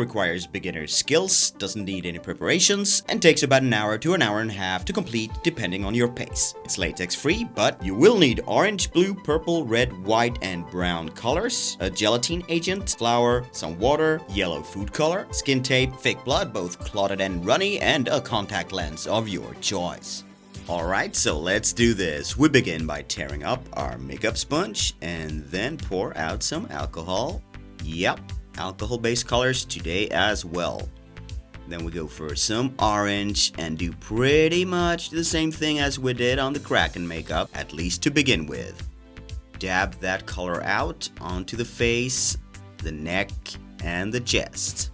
requires beginner skills, doesn't need any preparations, and takes about an hour to an hour and a half to complete depending on your pace. It's latex free, but you will need orange, blue, purple, red, white, and brown colors, a gelatin agent, flour, some water, yellow food color, skin tape, fake blood, both clotted and runny, and a contact lens of your choice. Alright, so let's do this. We begin by tearing up our makeup sponge and then pour out some alcohol. Yep, alcohol-based colors today as well. Then we go for some orange and do pretty much the same thing as we did on the Kraken makeup, at least to begin with. Dab that color out onto the face, the neck, and the chest.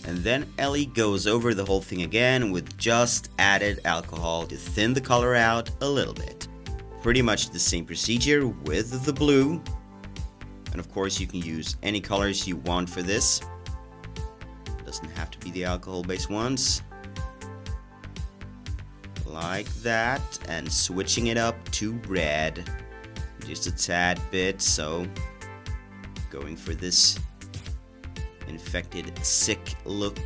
And then Elli goes over the whole thing again with just added alcohol to thin the color out a little bit. Pretty much the same procedure with the blue. And of course you can use any colors you want for this. Doesn't have to be the alcohol-based ones. Like that. And switching it up to red. Just a tad bit, so going for this infected, sick look.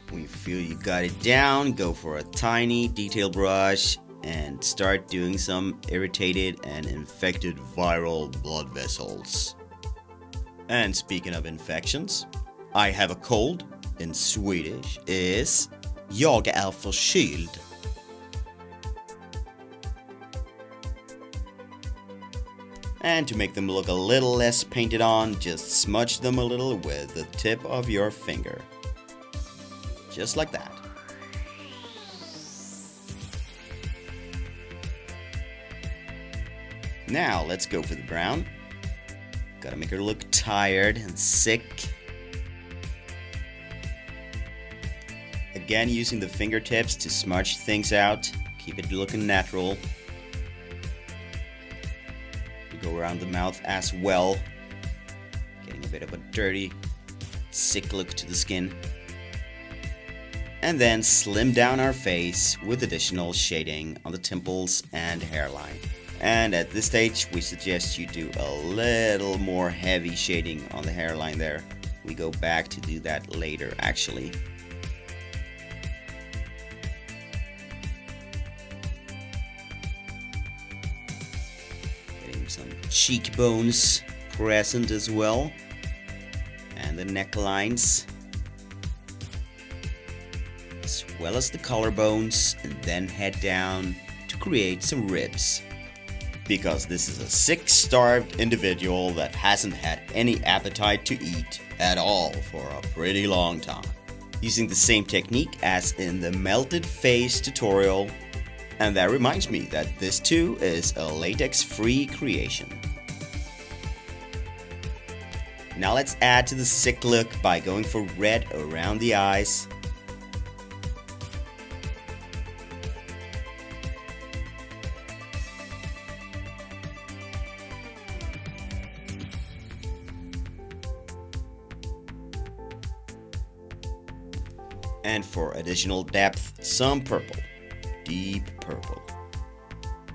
When you feel you got it down, go for a tiny detail brush and start doing some irritated and infected viral blood vessels. And speaking of infections, I have a cold in Swedish is jag är förkyld. And to make them look a little less painted on, just smudge them a little with the tip of your finger. Just like that. Now let's go for the brown. Gotta make her look tired and sick. Again, using the fingertips to smudge things out. Keep it looking natural. Go around the mouth as well, getting a bit of a dirty, sick look to the skin. And then slim down our face with additional shading on the temples and hairline. And at this stage, we suggest you do a little more heavy shading on the hairline there. We go back to do that later, actually. Some cheekbones present as well, and the necklines, as well as the collarbones, and then head down to create some ribs. Because this is a sick, starved individual that hasn't had any appetite to eat at all for a pretty long time. Using the same technique as in the melted face tutorial. And that reminds me that this too is a latex-free creation. Now let's add to the sick look by going for red around the eyes. And for additional depth, some purple. Deep purple.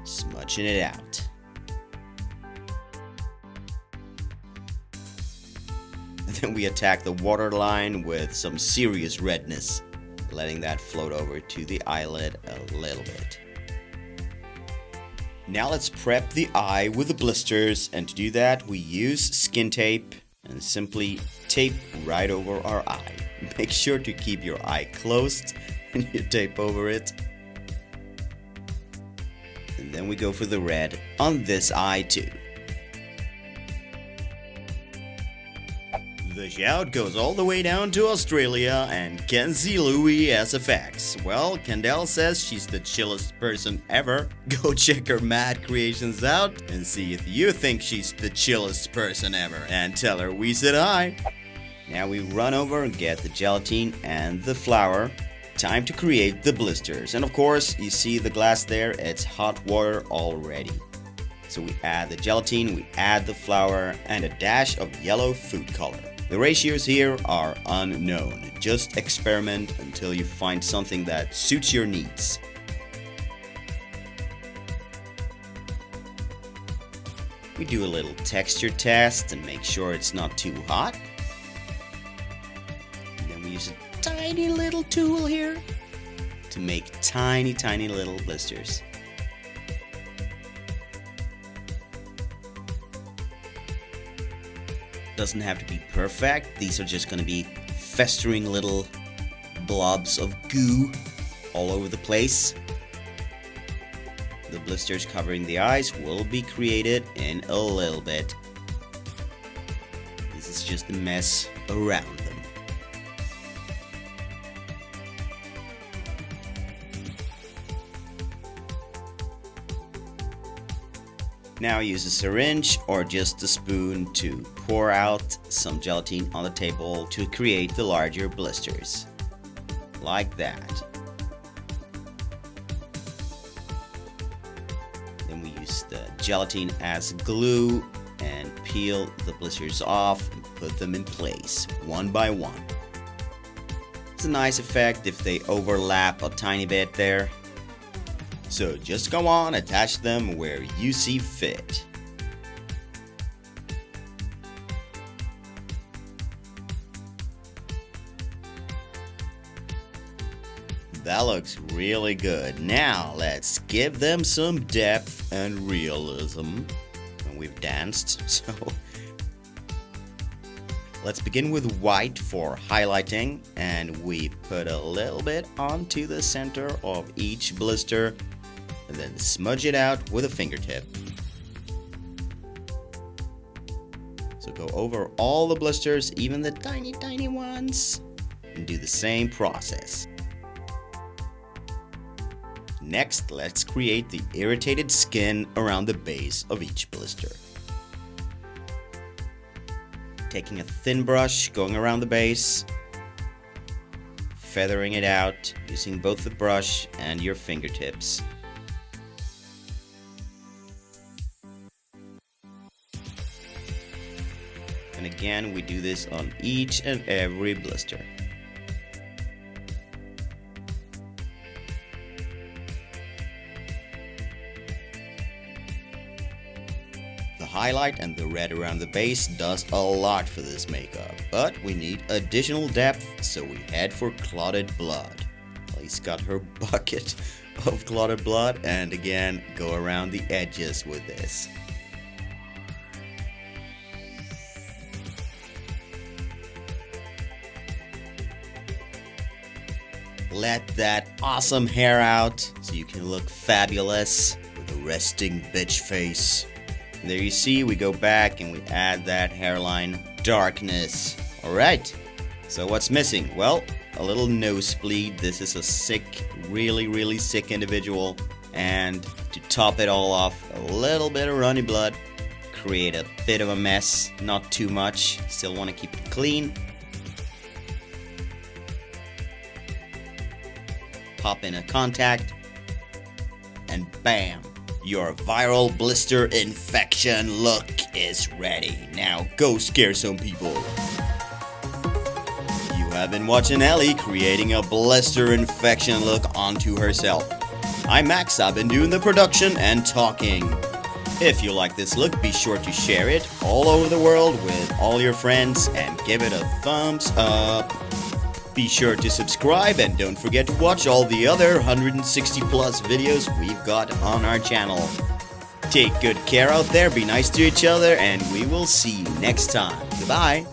Smudging it out. Then we attack the waterline with some serious redness, letting that float over to the eyelid a little bit. Now let's prep the eye with the blisters, and to do that we use skin tape and simply tape right over our eye. Make sure to keep your eye closed when you tape over it. And then we go for the red on this eye too. The shout goes all the way down to Australia and Kenzie Louie SFX. Well, Kendall says she's the chillest person ever. Go check her mad creations out and see if you think she's the chillest person ever. And tell her we said hi. Now we run over and get the gelatin and the flour. Time to create the blisters. And of course, you see the glass there, it's hot water already. So we add the gelatin, we add the flour, and a dash of yellow food color. The ratios here are unknown. Just experiment until you find something that suits your needs. We do a little texture test and make sure it's not too hot. And then we use a tiny little tool here to make tiny little blisters. Doesn't have to be perfect. These are just going to be festering little blobs of goo all over the place. The blisters covering the eyes will be created in a little bit. This is just a mess around them. Now use a syringe or just a spoon to pour out some gelatin on the table to create the larger blisters. Like that. Then we use the gelatin as glue and peel the blisters off and put them in place one by one. It's a nice effect if they overlap a tiny bit there. So just go on, attach them where you see fit. That looks really good. Now let's give them some depth and realism. And we've danced, so let's begin with white for highlighting, and we put a little bit onto the center of each blister and then smudge it out with a fingertip. So go over all the blisters, even the tiny ones, and do the same process. Next, let's create the irritated skin around the base of each blister. Taking a thin brush, going around the base, feathering it out, using both the brush and your fingertips. And again, we do this on each and every blister. The highlight and the red around the base does a lot for this makeup, but we need additional depth, so we head for clotted blood. Ellie's got her bucket of clotted blood, and again, go around the edges with this. Let that awesome hair out so you can look fabulous with a resting bitch face. And there you see, we go back and we add that hairline darkness. Alright, so what's missing? Well, a little nosebleed. This is a sick, really sick individual. And to top it all off, a little bit of runny blood. Create a bit of a mess, not too much. Still want to keep it clean. Pop in a contact, and bam, your viral blister infection look is ready. Now go scare some people. You have been watching Ellie creating a blister infection look onto herself. I'm Max, I've been doing the production and talking. If you like this look, be sure to share it all over the world with all your friends and give it a thumbs up. Be sure to subscribe and don't forget to watch all the other 160 plus videos we've got on our channel. Take good care out there, be nice to each other, and we will see you next time. Goodbye!